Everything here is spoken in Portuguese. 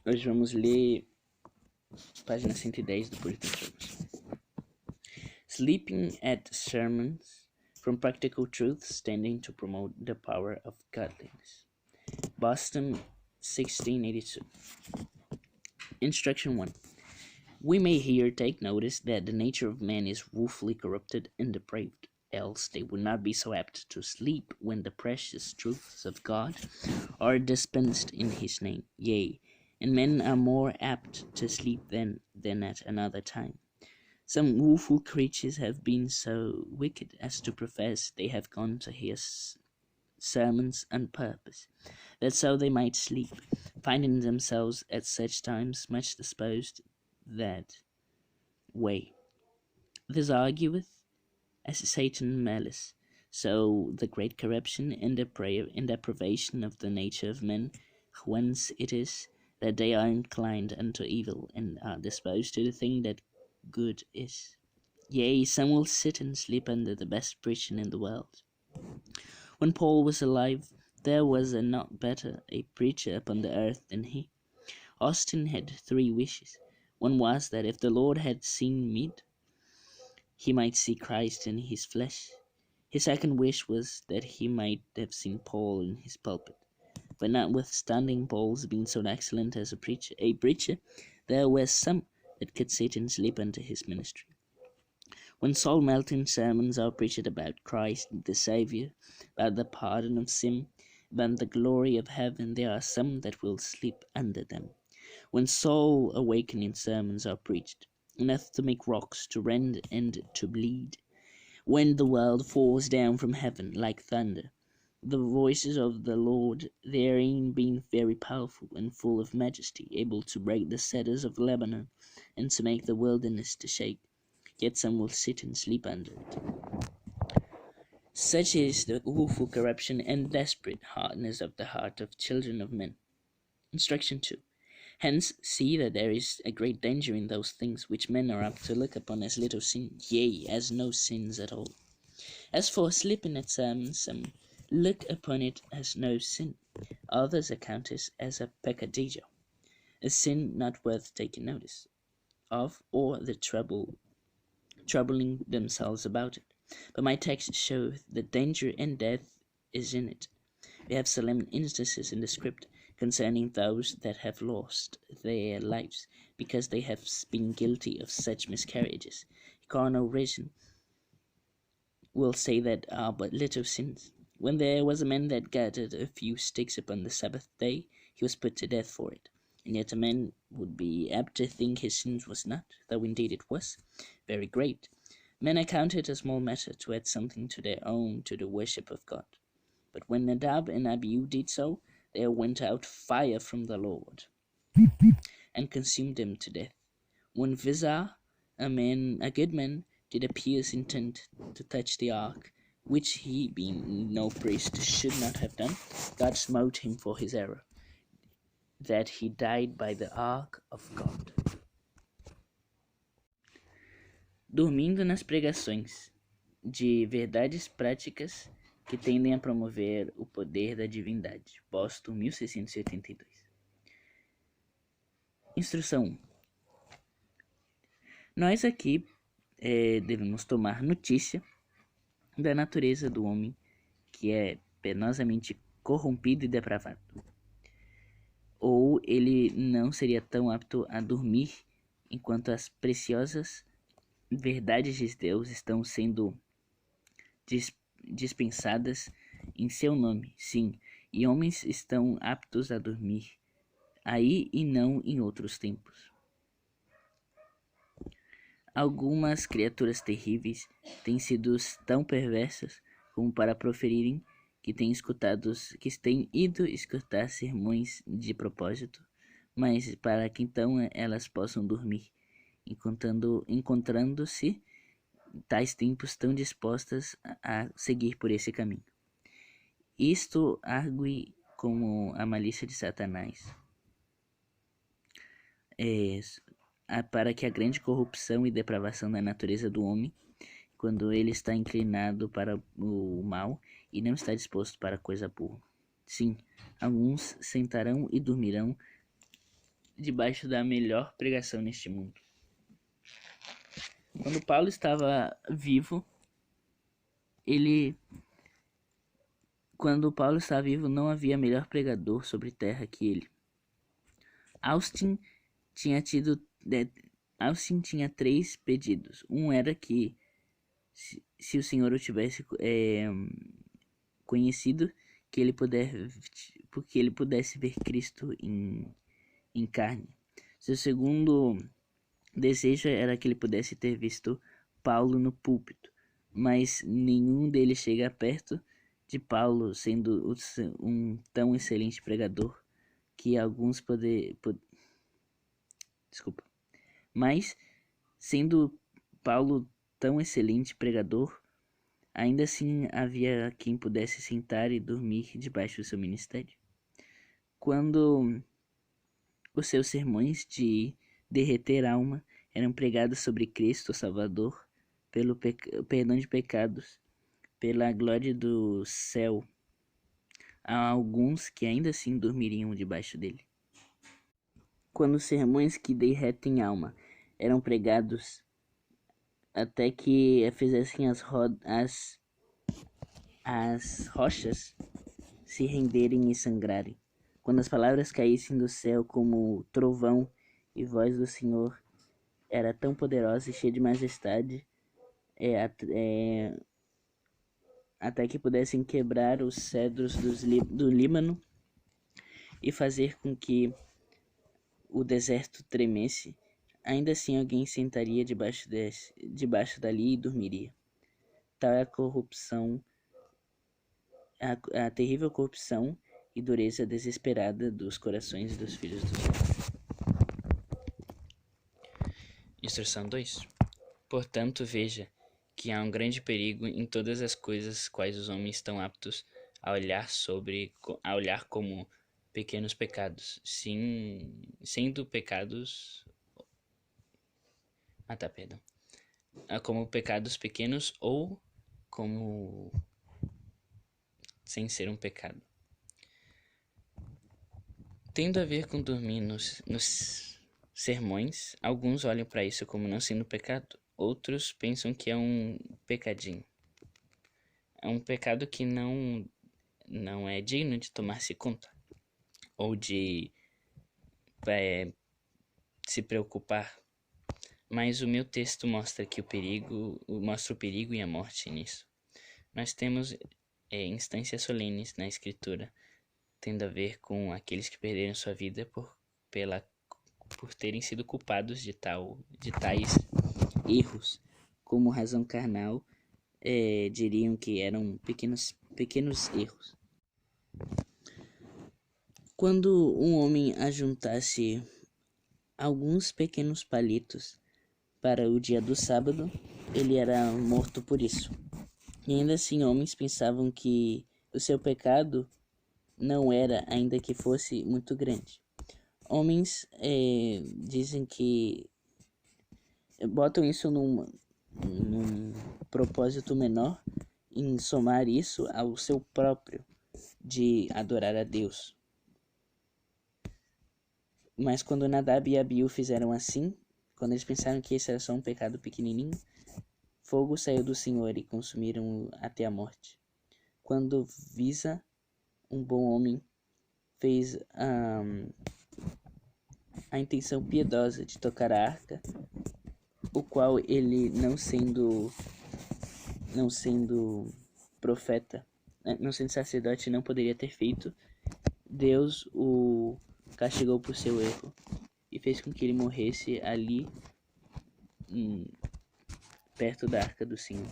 Hoje vamos ler página 110 do Puritan Sermons. Sleeping at sermons from practical truths tending to promote the power of godliness. Boston, 1682. Instruction 1. We may here take notice that the nature of man is woefully corrupted and depraved, else they would not be so apt to sleep when the precious truths of God are dispensed in his name. Yea, and men are more apt to sleep then than at another time. Some woeful creatures have been so wicked as to profess they have gone to hear sermons on purpose, that so they might sleep, finding themselves at such times much disposed that way. This argueth, as Satan malice, so the great corruption and depravation of the nature of men, whence it is that they are inclined unto evil, and are disposed to the thing that good is. Yea, some will sit and sleep under the best preaching in the world. When Paul was alive, there was a not better a preacher upon the earth than he. Austin had 3 wishes. One was that if the Lord had seen meet, he might see Christ in his flesh. His second wish was that he might have seen Paul in his pulpit. But notwithstanding Paul's being so excellent as a preacher, there were some that could sit and sleep under his ministry. When Saul Melton's sermons are preached about Christ the Saviour, about the pardon of sin, about the glory of heaven, there are some that will sleep under them. When soul awakening sermons are preached, enough to make rocks to rend and to bleed, when the world falls down from heaven like thunder, the voices of the Lord therein being very powerful and full of majesty, able to break the cedars of Lebanon, and to make the wilderness to shake, yet some will sit and sleep under it. Such is the awful corruption and desperate hardness of the heart of children of men. Instruction 2. Hence, see that there is a great danger in those things which men are apt to look upon as little sin, yea, as no sins at all. As for sleeping at sermons, some look upon it as no sin, others account it as a peccadillo, a sin not worth taking notice of, or the troubling themselves about it. But my text showeth that danger and death is in it. We have solemn instances in the script concerning those that have lost their lives because they have been guilty of such miscarriages. Carnal reason will say that are but little sins. When there was a man that gathered a few sticks upon the Sabbath day, he was put to death for it. And yet a man would be apt to think his sins was not, though indeed it was, very great. Men account it a small matter to add something to their own to the worship of God. But when Nadab and Abihu did so, there went out fire from the Lord, and consumed them to death. When Vizar, a good man, did appear intent to touch the ark, which he, being no priest, should not have done, God smote him for his error, that he died by the ark of God. Dormindo nas pregações de verdades práticas que tendem a promover o poder da divindade. Boston, 1682. Instrução 1. Nós aqui devemos tomar notícia da natureza do homem, que é penosamente corrompido e depravado. Ou ele não seria tão apto a dormir enquanto as preciosas verdades de Deus estão sendo dispensadas em seu nome. Sim, e homens estão aptos a dormir aí e não em outros tempos. Algumas criaturas terríveis têm sido tão perversas como para proferirem que têm ido escutar sermões de propósito, mas para que então elas possam dormir, encontrando-se tais tempos tão dispostas a seguir por esse caminho. Isto argue como a malícia de Satanás, para que a grande corrupção e depravação da natureza do homem, quando ele está inclinado para o mal e não está disposto para coisa boa. Sim, alguns sentarão e dormirão debaixo da melhor pregação neste mundo. Quando Paulo estava vivo, não havia melhor pregador sobre terra que ele. Austin tinha Austin tinha 3 pedidos. Um era que se o Senhor o tivesse conhecido, que ele pudesse ver Cristo em carne. Seu segundo desejo era que ele pudesse ter visto Paulo no púlpito, mas nenhum deles chega perto de Paulo, sendo um tão excelente pregador que alguns Mas, sendo Paulo tão excelente pregador, ainda assim havia quem pudesse sentar e dormir debaixo do seu ministério. Quando os seus sermões de derreter alma eram pregados sobre Cristo Salvador, pelo perdão de pecados, pela glória do céu, há alguns que ainda assim dormiriam debaixo dele. Quando os sermões que derretem alma eram pregados até que fizessem as rochas se renderem e sangrarem. Quando as palavras caíssem do céu como trovão e voz do Senhor era tão poderosa e cheia de majestade, até que pudessem quebrar os cedros do Líbano e fazer com que o deserto tremesse, ainda assim alguém sentaria debaixo dali e dormiria. Tal é a corrupção, a terrível corrupção e dureza desesperada dos corações dos filhos dos homens. Instrução 2. Portanto, veja que há um grande perigo em todas as coisas quais os homens estão aptos a olhar como pequenos pecados, sim, sendo pecados... como pecados pequenos ou como sem ser um pecado. Tendo a ver com dormir nos sermões, alguns olham para isso como não sendo pecado, outros pensam que é um pecadinho. É um pecado que não é digno de tomar-se conta ou de se preocupar. Mas o meu texto mostra o perigo e a morte nisso. Nós temos instâncias solenes na Escritura, tendo a ver com aqueles que perderam sua vida por terem sido culpados de tais erros, como razão carnal, diriam que eram pequenos erros. Quando um homem ajuntasse alguns pequenos palitos para o dia do sábado, ele era morto por isso. E ainda assim, homens pensavam que o seu pecado não era, ainda que fosse muito grande. Homens dizem que botam isso num propósito menor, em somar isso ao seu próprio de adorar a Deus. Mas quando Nadab e Abiú fizeram assim, quando eles pensaram que esse era só um pecado pequenininho, fogo saiu do Senhor e consumiram até a morte. Quando Visa, um bom homem, fez a intenção piedosa de tocar a arca, o qual ele, não sendo profeta, não sendo sacerdote, não poderia ter feito, Deus o castigou por seu erro e fez com que ele morresse ali perto da arca do Senhor.